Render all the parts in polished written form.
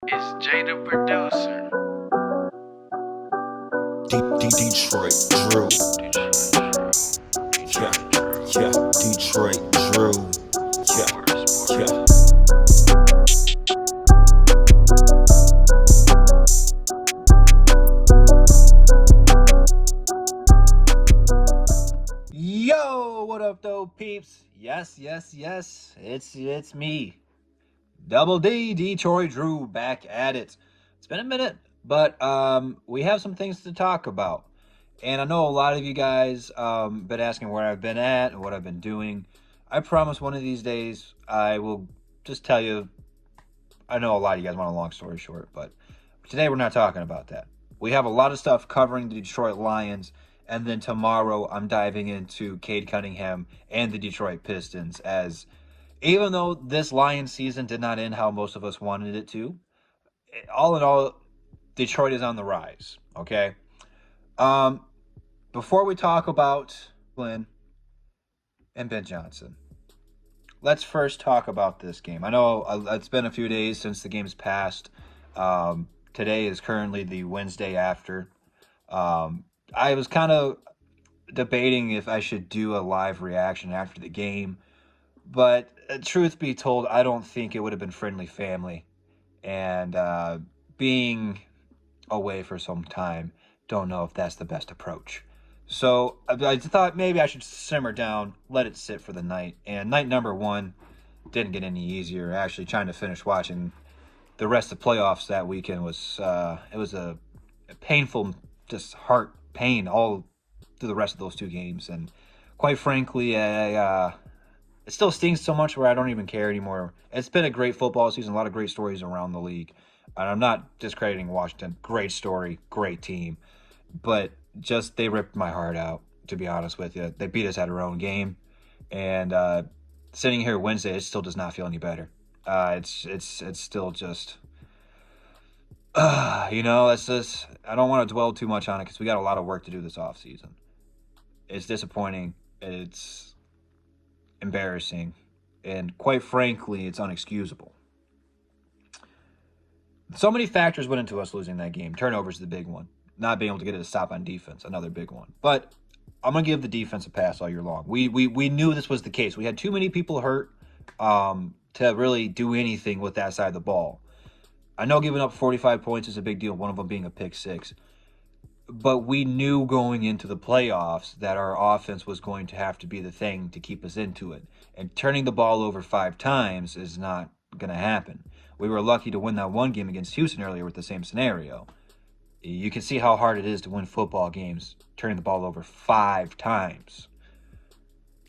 It's Jay the producer. Detroit Drew. Yeah, yeah, Detroit Drew. Yeah, yeah. Yo, what up, though, peeps? Yes. It's me, Double D, Detroit Drew, back at it. It's been a minute, but we have some things to talk about, and I know a lot of you guys been asking where I've been at and what I've been doing. I promise one of these days I will just tell you. I know a lot of you guys want a long story short, but today we're not talking about that. We have a lot of stuff covering the Detroit Lions, and then tomorrow I'm diving into Cade Cunningham and the Detroit Pistons. As even though this Lions season did not end how most of us wanted it to, all in all, Detroit is on the rise. Okay. Um, Before we talk about Glenn and Ben Johnson, let's first talk about this game. I know it's been a few days since the game's passed. Today is currently the Wednesday after. I was kind of debating if I should do a live reaction after the game, but truth be told, I don't think it would have been friendly family. And being away for some time, don't know if that's the best approach. So I thought maybe I should simmer down, let it sit for the night. And night number one didn't get any easier. Actually, trying to finish watching the rest of the playoffs that weekend was it was a painful, just heart pain all through the rest of those two games. And quite frankly, it still stings so much where I don't even care anymore. It's been a great football season, a lot of great stories around the league. And I'm not discrediting Washington. Great story, great team. But just they ripped my heart out, to be honest with you. They beat us at our own game. And sitting here Wednesday, it still does not feel any better. It's still just it's just I don't want to dwell too much on it because we got a lot of work to do this off season. It's disappointing. It's embarrassing, and quite frankly, it's unexcusable. So many factors went into us losing that game. Turnovers is the big one. Not being able to get it to stop on defense, another big one. But I'm gonna give the defense a pass all year long. We knew this was the case. We had too many people hurt to really do anything with that side of the ball. I know giving up 45 points is a big deal, one of them being a pick six. But we knew going into the playoffs that our offense was going to have to be the thing to keep us into it. And turning the ball over 5 times is not going to happen. We were lucky to win that one game against Houston earlier with the same scenario. You can see how hard it is to win football games turning the ball over 5 times.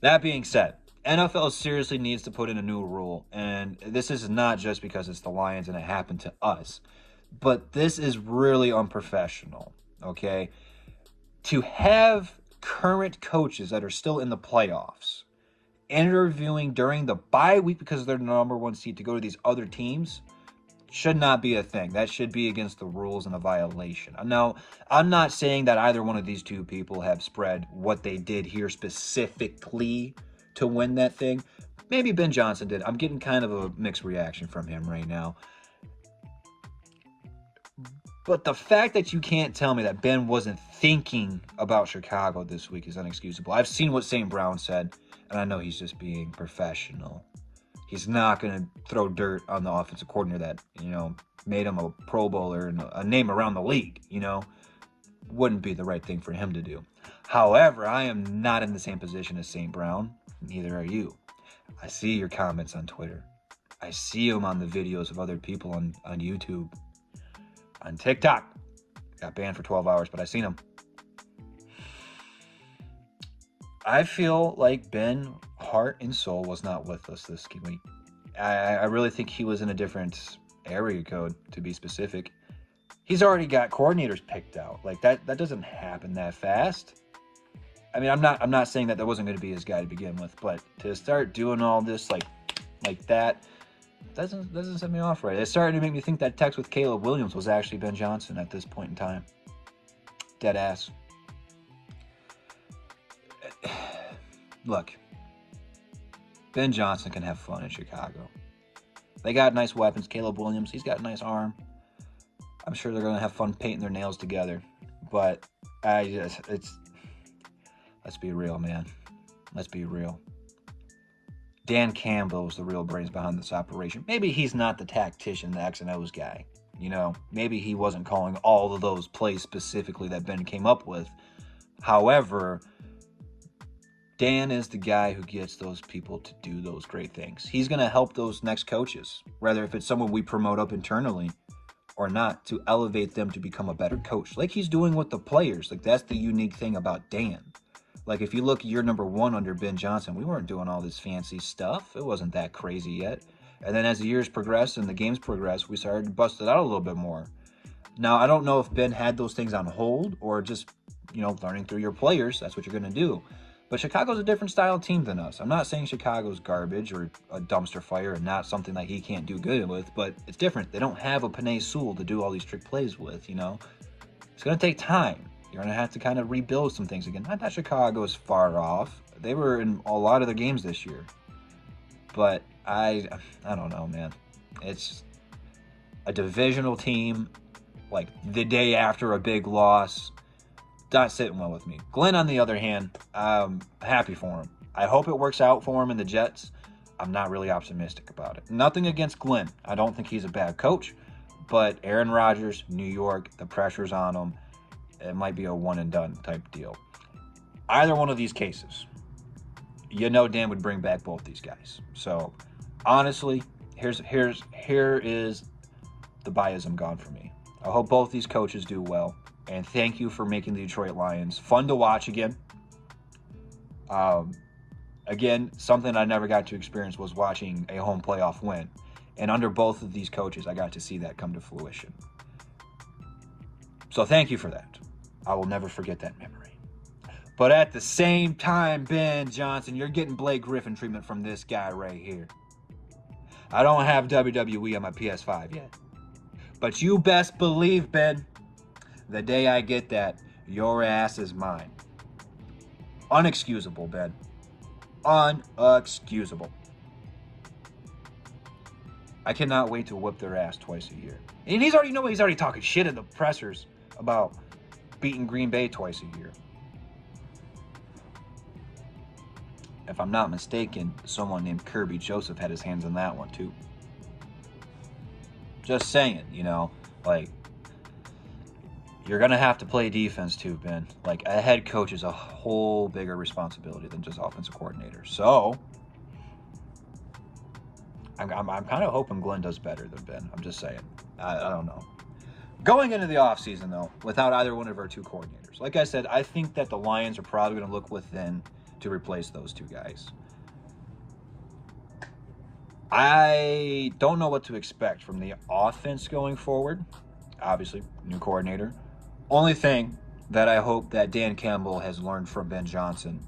That being said, NFL seriously needs to put in a new rule, and this is not just because it's the Lions and it happened to us, but this is really unprofessional, okay? To have current coaches that are still in the playoffs interviewing during the bye week because they're the number one seed to go to these other teams should not be a thing. That should be against the rules and a violation. Now, I'm not saying that either one of these two people have spread what they did here specifically to win that thing. Maybe Ben Johnson did. I'm getting kind of a mixed reaction from him right now. But the fact that you can't tell me that Ben wasn't thinking about Chicago this week is unexcusable. I've seen what St. Brown said, and I know he's just being professional. He's not going to throw dirt on the offensive coordinator that, made him a Pro Bowler and a name around the league, Wouldn't be the right thing for him to do. However, I am not in the same position as St. Brown. Neither are you. I see your comments on Twitter. I see them on the videos of other people on YouTube. On TikTok. Got banned for 12 hours, but I seen them. I feel like Ben, heart and soul, was not with us this week. I really think he was in a different area code, to be specific. He's already got coordinators picked out. Like that doesn't happen that fast. I mean, I'm not saying that wasn't going to be his guy to begin with, but to start doing all this like that doesn't set me off right. It's starting to make me think that text with Caleb Williams was actually Ben Johnson at this point in time. Dead ass. Look, Ben Johnson can have fun in Chicago. They got nice weapons. Caleb Williams, he's got a nice arm. I'm sure they're going to have fun painting their nails together. But let's be real, man. Let's be real. Dan Campbell is the real brains behind this operation. Maybe he's not the tactician, the X and O's guy. You know, maybe he wasn't calling all of those plays specifically that Ben came up with. However, Dan is the guy who gets those people to do those great things. He's going to help those next coaches, whether if it's someone we promote up internally or not, to elevate them to become a better coach, like he's doing with the players. Like, that's the unique thing about Dan. Like, if you look year number 1 under Ben Johnson, we weren't doing all this fancy stuff. It wasn't that crazy yet. And then as the years progressed and the games progressed, we started to bust it out a little bit more. Now, I don't know if Ben had those things on hold or just, learning through your players. That's what you're going to do. But Chicago's a different style team than us. I'm not saying Chicago's garbage or a dumpster fire and not something that he can't do good with, but it's different. They don't have a Penei Sewell to do all these trick plays with, It's going to take time. You're going to have to kind of rebuild some things again. Not that Chicago is far off. They were in a lot of the games this year. But I don't know, man. It's a divisional team, like the day after a big loss. Not sitting well with me. Glenn, on the other hand, I'm happy for him. I hope it works out for him in the Jets. I'm not really optimistic about it. Nothing against Glenn. I don't think he's a bad coach. But Aaron Rodgers, New York, the pressure's on him. It might be a one-and-done type deal. Either one of these cases, Dan would bring back both these guys. So, honestly, here is the biasm gone for me. I hope both these coaches do well. And thank you for making the Detroit Lions fun to watch again. Again, something I never got to experience was watching a home playoff win. And under both of these coaches, I got to see that come to fruition. So thank you for that. I will never forget that memory. But at the same time, Ben Johnson, you're getting Blake Griffin treatment from this guy right here. I don't have WWE on my PS5 yet. But you best believe, Ben, the day I get that, your ass is mine. Unexcusable, Ben. Unexcusable. I cannot wait to whip their ass twice a year. And he's already talking shit in the pressers about beating Green Bay twice a year. If I'm not mistaken, someone named Kirby Joseph had his hands on that one too. Just saying, you're going to have to play defense too, Ben. Like, a head coach is a whole bigger responsibility than just offensive coordinator. So, I'm kind of hoping Glenn does better than Ben. I'm just saying. I don't know. Going into the offseason, though, without either one of our two coordinators, like I said, I think that the Lions are probably going to look within to replace those two guys. I don't know what to expect from the offense going forward. Obviously, new coordinator. Only thing that I hope that Dan Campbell has learned from Ben Johnson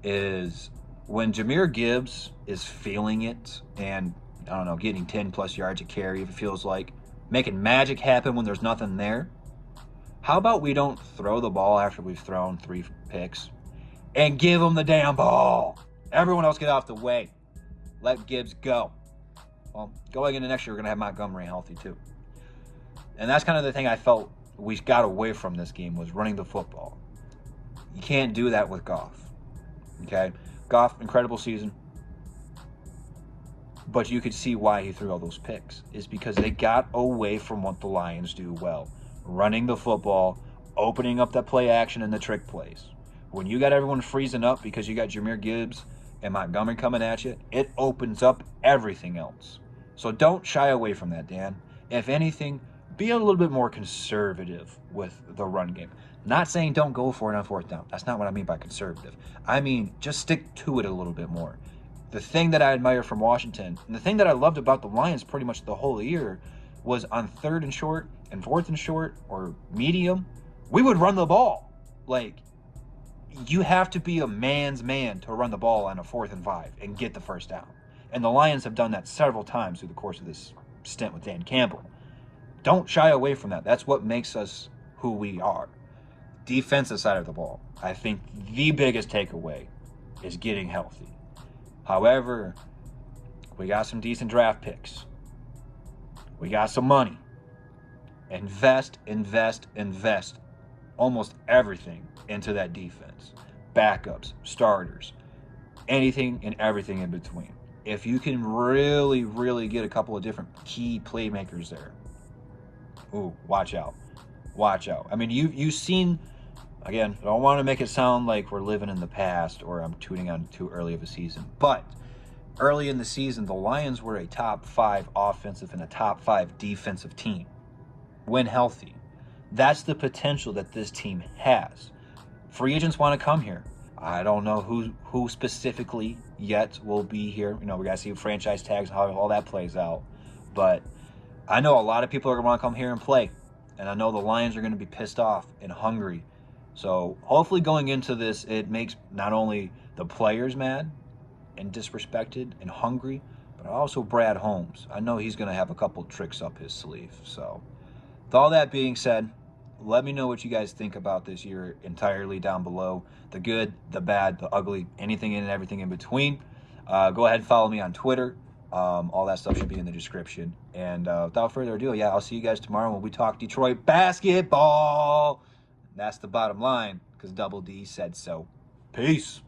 is when Jahmyr Gibbs is feeling it and, getting 10-plus yards a carry, if it feels like, making magic happen when there's nothing there, how about we don't throw the ball after we've thrown 3 picks and give them the damn ball? Everyone else get off the way. Let Gibbs go. Well, going into next year, we're going to have Montgomery healthy too. And that's kind of the thing I felt we got away from this game was running the football. You can't do that with Goff. Okay? Goff, incredible season. But you could see why he threw all those picks. Is because they got away from what the Lions do well. Running the football, opening up that play action and the trick plays. When you got everyone freezing up because you got Jahmyr Gibbs and Montgomery coming at you, it opens up everything else. So don't shy away from that, Dan. If anything, be a little bit more conservative with the run game. Not saying don't go for it on 4th down. That's not what I mean by conservative. I mean, just stick to it a little bit more. The thing that I admire from Washington, and the thing that I loved about the Lions pretty much the whole year, was on 3rd and short and 4th and short or medium, we would run the ball. Like, you have to be a man's man to run the ball on a 4th and 5 and get the first down. And the Lions have done that several times through the course of this stint with Dan Campbell. Don't shy away from that. That's what makes us who we are. Defensive side of the ball, I think the biggest takeaway is getting healthy. However, we got some decent draft picks. We got some money. Invest almost everything into that defense. Backups, starters, anything and everything in between. If you can really get a couple of different key playmakers there, ooh, watch out. Watch out. I mean, you've seen, again, I don't want to make it sound like we're living in the past or I'm tuning on too early of a season, but early in the season, the Lions were a top 5 offensive and a top 5 defensive team when healthy. That's the potential that this team has. Free agents want to come here. I don't know who specifically yet will be here. We got to see franchise tags, how all that plays out. But I know a lot of people are going to want to come here and play. And I know the Lions are going to be pissed off and hungry. So hopefully going into this, it makes not only the players mad and disrespected and hungry, but also Brad Holmes. I know he's going to have a couple tricks up his sleeve. So with all that being said, let me know what you guys think about this year entirely down below. The good, the bad, the ugly, anything and everything in between. Go ahead and follow me on Twitter. All that stuff should be in the description. And without further ado, I'll see you guys tomorrow when we talk Detroit basketball. That's the bottom line, because Double D said so. Peace.